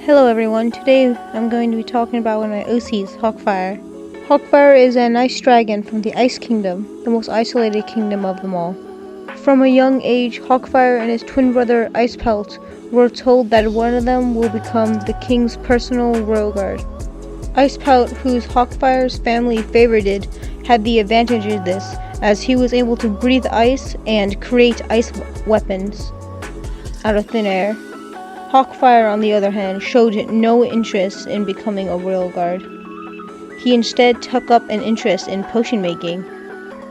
Hello everyone, today I'm going to be talking about one of my OCs, Hawkfire. Hawkfire is an ice dragon from the Ice Kingdom, the most isolated kingdom of them all. From a young age, Hawkfire and his twin brother Icepelt were told that one of them will become the king's personal royal guard. Icepelt, whose Hawkfire's family favorited, had the advantage of this, as he was able to breathe ice and create ice weapons out of thin air. Hawkfire, on the other hand, showed no interest in becoming a royal guard. He instead took up an interest in potion making.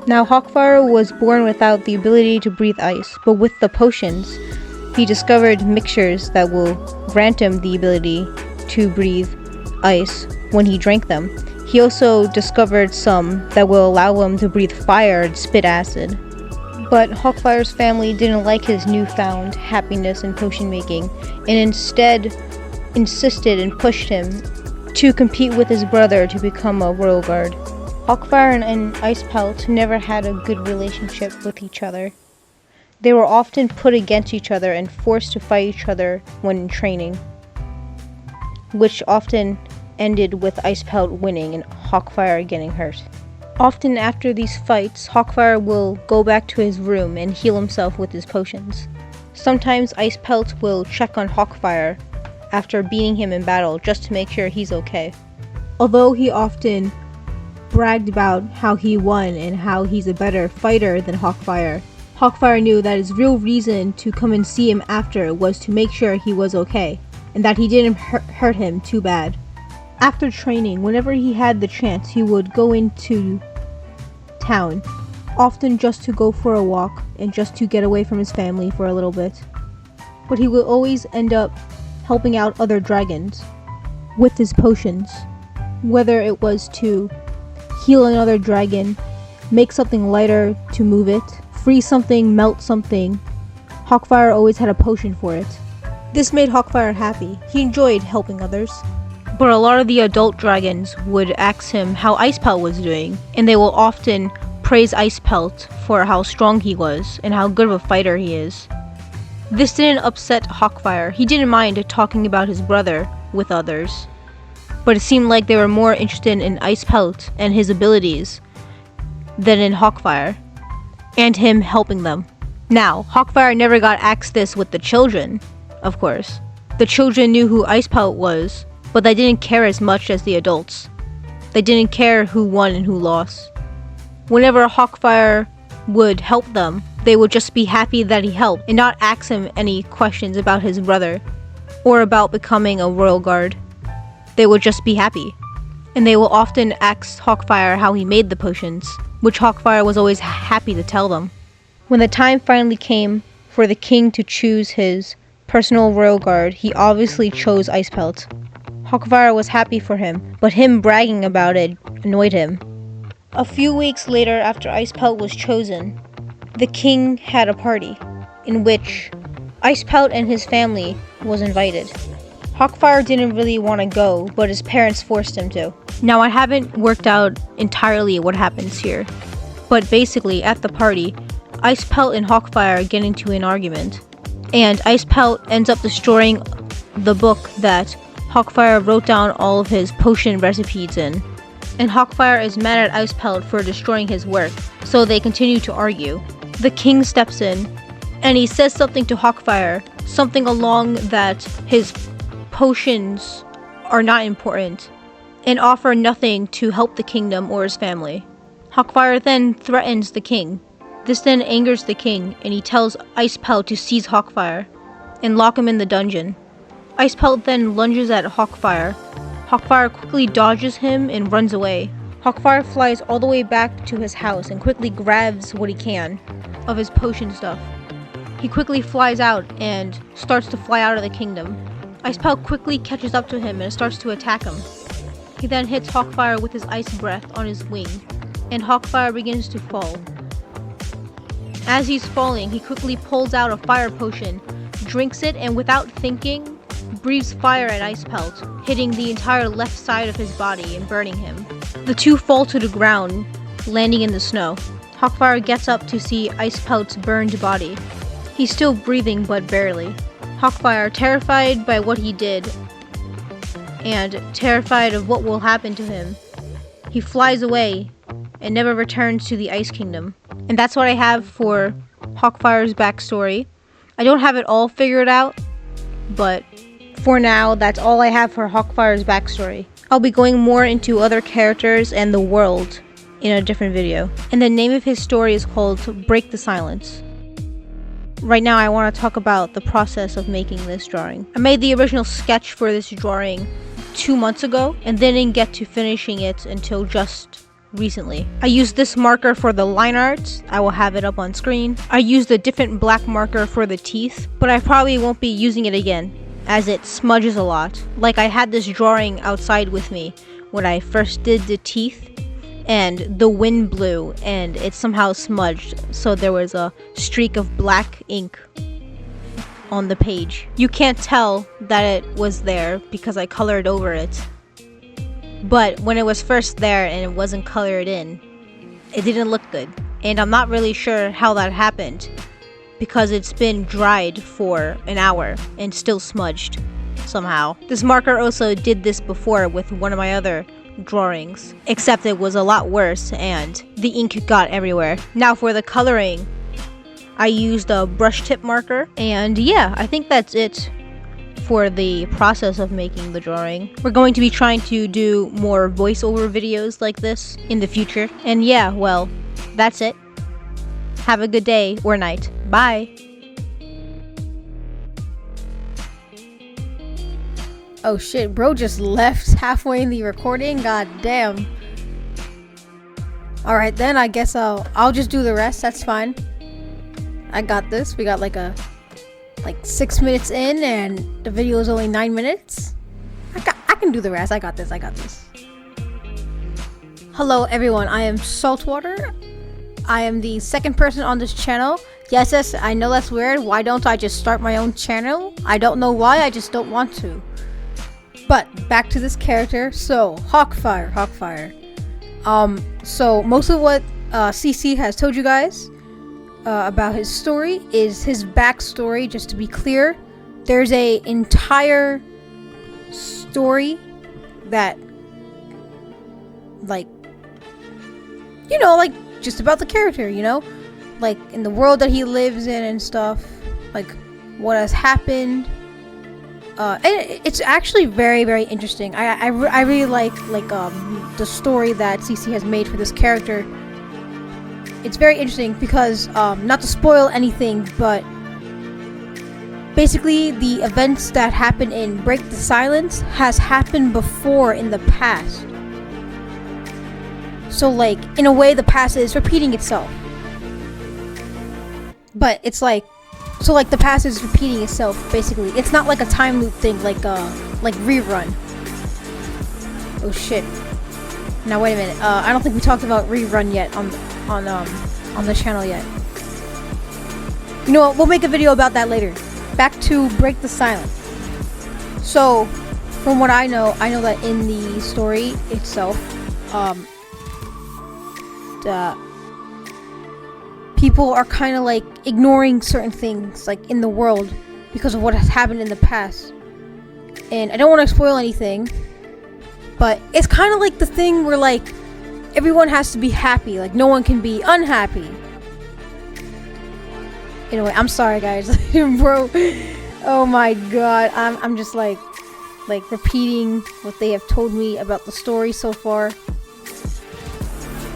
Now, Hawkfire was born without the ability to breathe ice, but with the potions, he discovered mixtures that will grant him the ability to breathe ice when he drank them. He also discovered some that will allow him to breathe fire and spit acid. But Hawkfire's family didn't like his newfound happiness in potion making, and instead insisted and pushed him to compete with his brother to become a royal guard. Hawkfire and Icepelt never had a good relationship with each other. They were often put against each other and forced to fight each other when in training, which often ended with Icepelt winning and Hawkfire getting hurt. Often after these fights, Hawkfire will go back to his room and heal himself with his potions. Sometimes Icepelt will check on Hawkfire after beating him in battle just to make sure he's okay. Although he often bragged about how he won and how he's a better fighter than Hawkfire, Hawkfire knew that his real reason to come and see him after was to make sure he was okay, and that he didn't hurt him too bad. After training, whenever he had the chance, he would go into town, often just to go for a walk and just to get away from his family for a little bit. But he would always end up helping out other dragons with his potions, whether it was to heal another dragon, make something lighter to move it, freeze something, melt something. Hawkfire always had a potion for it. This made Hawkfire happy. He enjoyed helping others. But a lot of the adult dragons would ask him how Icepelt was doing, and they will often praise Icepelt for how strong he was and how good of a fighter he is. This didn't upset Hawkfire. He didn't mind talking about his brother with others, but it seemed like they were more interested in Icepelt and his abilities than in Hawkfire and him helping them. Now, Hawkfire never got asked this with the children, of course. The children knew who Icepelt was, but they didn't care as much as the adults. They didn't care who won and who lost. Whenever Hawkfire would help them, they would just be happy that he helped and not ask him any questions about his brother or about becoming a royal guard. They would just be happy. And they will often ask Hawkfire how he made the potions, which Hawkfire was always happy to tell them. When the time finally came for the king to choose his personal royal guard, he obviously chose Icepelt. Hawkfire was happy for him, but him bragging about it annoyed him. A few weeks later, after Icepelt was chosen, the king had a party, in which Icepelt and his family was invited. Hawkfire didn't really want to go, but his parents forced him to. Now, I haven't worked out entirely what happens here, but basically, at the party, Icepelt and Hawkfire get into an argument, and Icepelt ends up destroying the book that Hawkfire wrote down all of his potion recipes in. And Hawkfire is mad at Icepelt for destroying his work, so they continue to argue. The king steps in, and he says something to Hawkfire, something along that his potions are not important, and offer nothing to help the kingdom or his family. Hawkfire then threatens the king. This then angers the king, and he tells Icepelt to seize Hawkfire and lock him in the dungeon. Icepelt then lunges at Hawkfire. Hawkfire quickly dodges him and runs away. Hawkfire flies all the way back to his house and quickly grabs what he can of his potion stuff. He quickly flies out and starts to fly out of the kingdom. Icepelt quickly catches up to him and starts to attack him. He then hits Hawkfire with his ice breath on his wing, and Hawkfire begins to fall. As he's falling, he quickly pulls out a fire potion, drinks it, and without thinking, breathes fire at Icepelt, hitting the entire left side of his body and burning him. The two fall to the ground, landing in the snow. Hawkfire gets up to see Icepelt's burned body. He's still breathing, but barely. Hawkfire, terrified by what he did, and terrified of what will happen to him, he flies away and never returns to the Ice Kingdom. And that's what I have for Hawkfire's backstory. I don't have it all figured out, but for now, that's all I have for Hawkfire's backstory. I'll be going more into other characters and the world in a different video. And the name of his story is called Break the Silence. Right now I want to talk about the process of making this drawing. I made the original sketch for this drawing 2 months ago and didn't get to finishing it until just recently. I used this marker for the line art. I will have it up on screen. I used a different black marker for the teeth, but I probably won't be using it again as it smudges a lot. Like, I had this drawing outside with me when I first did the teeth, and the wind blew and it somehow smudged, so there was a streak of black ink on the page. You can't tell that it was there because I colored over it, but when it was first there and it wasn't colored in, it didn't look good. And I'm not really sure how that happened because it's been dried for an hour and still smudged somehow. This marker also did this before with one of my other drawings, except it was a lot worse and the ink got everywhere. Now for the coloring, I used a brush tip marker, and yeah, I think that's it for the process of making the drawing. We're going to be trying to do more voiceover videos like this in the future. And yeah, well, that's it. Have a good day or night. Bye. Oh shit, bro just left halfway in the recording. God damn. Alright then, I guess I'll just do the rest. That's fine. I got this. We got like 6 minutes in and the video is only 9 minutes. I can do the rest. I got this. Hello everyone, I am Saltwater. I am the second person on this channel. Yes, I know that's weird. Why don't I just start my own channel? I don't know why, I just don't want to. But back to this character. So Hawkfire. So most of what CC has told you guys about his story is his backstory. Just to be clear, there's a entire story that, like, you know, like just about the character, you know, like in the world that he lives in and stuff, like what has happened. And it's actually very, very interesting. I really like the story that CC has made for this character. It's very interesting because, not to spoil anything, but basically the events that happen in Break the Silence has happened before in the past. So like, in a way, the past is repeating itself. But it's like, so like the past is repeating itself, basically. It's not like a time loop thing, like rerun. Oh shit. Now wait a minute. I don't think we talked about rerun yet on the channel yet. You know what? We'll make a video about that later. Back to Break the Silence. So, from what I know that in the story itself, people are kind of like ignoring certain things like in the world because of what has happened in the past. And I don't want to spoil anything, but it's kind of like the thing where like everyone has to be happy, like no one can be unhappy. Anyway, I'm sorry guys. Bro, oh my god, I'm just like repeating what they have told me about the story so far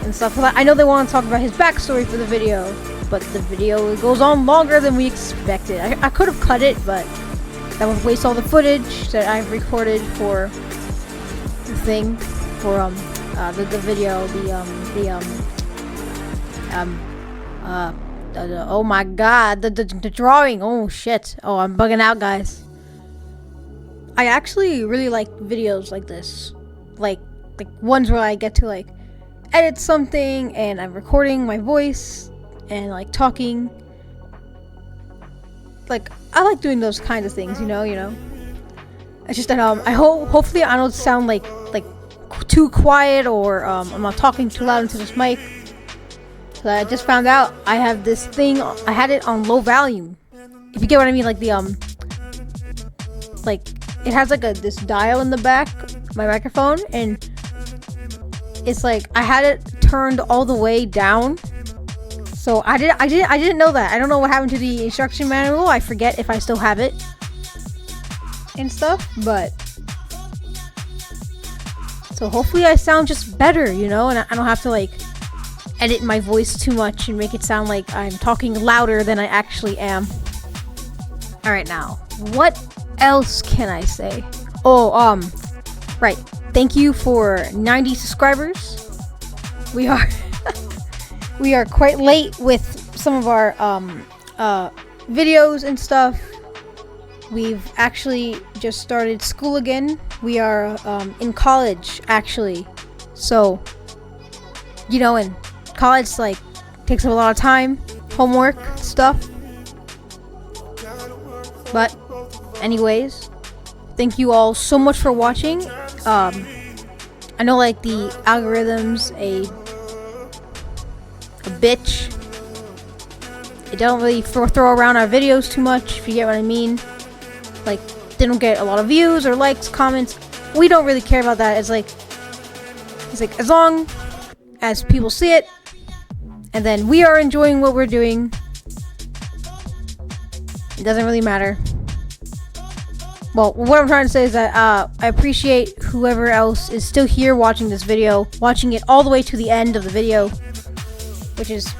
and stuff. I know they want to talk about his backstory for the video, but the video goes on longer than we expected. I could have cut it, but that would waste all the footage that I've recorded for the thing, for the video, oh my god, the drawing. Oh shit. Oh, I'm bugging out, guys. I actually really like videos like this, like ones where I get to like edit something and I'm recording my voice and like talking. Like, I like doing those kinds of things, you know. It's just that hopefully I don't sound like too quiet, or I'm not talking too loud into this mic. So I just found out I have this thing. I had it on low volume, if you get what I mean. Like the like it has like this dial in the back, my microphone, and it's like I had it turned all the way down. So I didn't know that. I don't know what happened to the instruction manual. I forget if I still have it and stuff, but so hopefully I sound just better, you know, and I don't have to like edit my voice too much and make it sound like I'm talking louder than I actually am. All right, now, what else can I say? Oh, right. Thank you for 90 subscribers. We are we are quite late with some of our videos and stuff. We've actually just started school again. We are in college actually. So, you know, in college like takes up a lot of time, homework, stuff. But anyways, thank you all so much for watching. I know like the algorithm's a bitch. It don't really throw around our videos too much, if you get what I mean. Like, they don't get a lot of views or likes, comments. We don't really care about that. It's like as long as people see it, and then we are enjoying what we're doing, it doesn't really matter. Well, what I'm trying to say is that I appreciate whoever else is still here watching this video, watching it all the way to the end of the video, which is,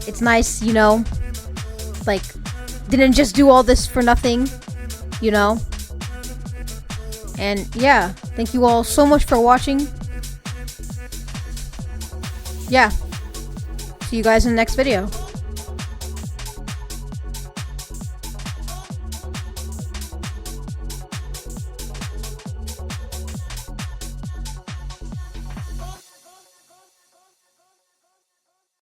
it's nice, you know, like, didn't just do all this for nothing, you know. And yeah, thank you all so much for watching. Yeah, see you guys in the next video.